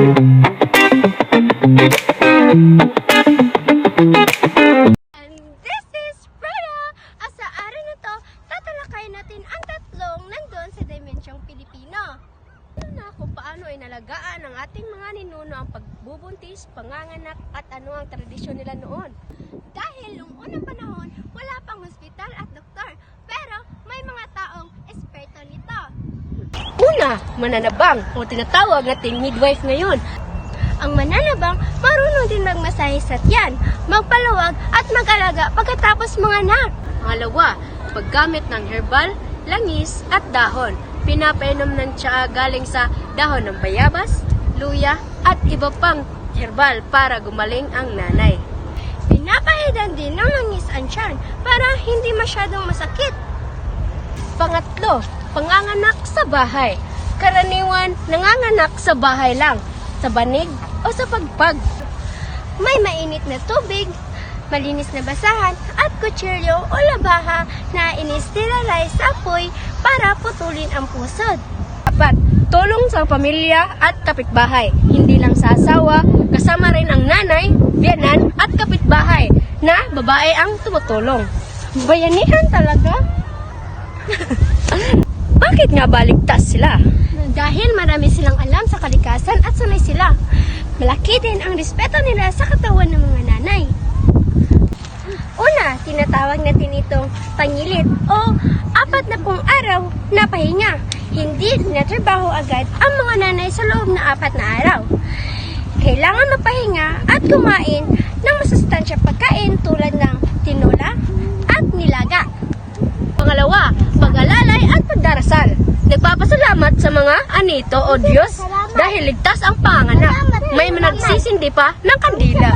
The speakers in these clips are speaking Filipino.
This is Freya! At sa araw na to, tatalakayin natin ang tatlong nandun sa dimensyong Pilipino. Na kung paano inalagaan ng ating mga ninuno ang pagbubuntis, panganganak at ano ang tradisyon nila noon. Dahil noong unang panahon, wala pang hospital at doktor, pero may mga taong esperto nito. Una, mananabang o tinatawag nating midwife ngayon. Ang mananabang, marunong din magmasahe sa tiyan, magpalawag at mag-alaga pagkatapos manganak. Pangalawa, paggamit ng herbal, langis at dahon. Pinapainom ng tsaa galing sa dahon ng bayabas, luya at iba pang herbal para gumaling ang nanay. Pinapahidan din ng langis ang tiyan para hindi masyadong masakit. Pangatlo, panganganak sa bahay. Karaniwan nanganganak sa bahay lang, sa banig o sa pagpag. May mainit na tubig, malinis na basahan at kutsilyo o labaha na ini-sterilize sa apoy para putulin ang pusod. Dapat tulong sa pamilya at kapitbahay, hindi lang sa asawa, kasama rin ang nanay, biyanan at kapitbahay na babae ang tumutulong. Bayanihan talaga? Bakit nga baligtas sila? Dahil marami silang alam sa kalikasan at sanay sila. Malaki din ang respeto nila sa katawan ng mga nanay. Una, tinatawag natin itong pangilit o 40 araw na pahinga. Hindi natrabaho agad ang mga nanay sa loob na 4 na araw. Kailangan mapahinga at kumain ng masustansyang pagkain tulad ng tinola at nilaga. Pangalawa, pag-alalay at pagdarasal. Nagpapasalamat sa mga anito o Diyos dahil ligtas ang panganak. May nagsisindi pa ng kandila.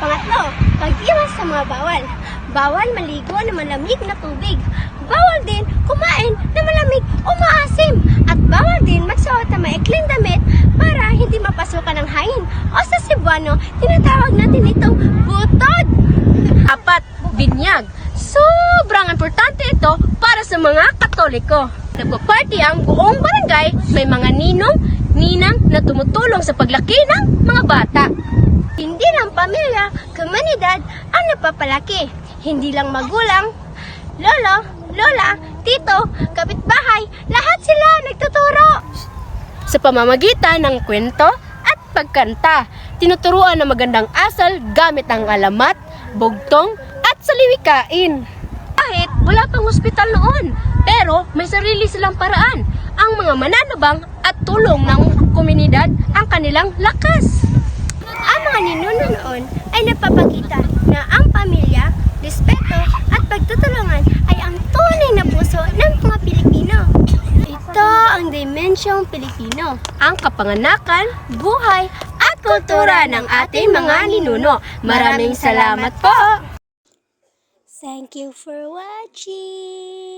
Pangatlo, pag-iwas sa mga bawal. Bawal maligo na malamig na tubig. Bawal din kumain na malamig o maasim. At bawal din magsuot ng maikling damit para hindi mapasukan ng hangin. O sa Cebuano, tinatawag natin itong butod. 4, binyag. Sobrang importante ito para sa mga Katoliko. Nagpa-party ang buong barangay, may mga ninong, ninang na tumutulong sa paglaki ng mga bata. Hindi lang pamilya, komunidad ang napapalaki. Hindi lang magulang, lolo, lola, tito, kapitbahay, lahat sila nagtuturo. Sa pamamagitan ng kwento at pagkanta, tinuturuan ng magandang asal gamit ang alamat, bugtong at saliwikain. Kahit wala pang hospital noon, pero may sarili silang paraan. Ang mga mananabang at tulong ng komunidad ang kanilang lakas. Ang mga ninuno noon ay napapakita na ang pamilya, respeto at pagtutulungan ay ang tunay na puso ng mga Pilipino. Ito ang dimensyong Pilipino, ang kapanganakan, buhay at kultura ng ating mga ninuno. Maraming salamat po! Thank you for watching!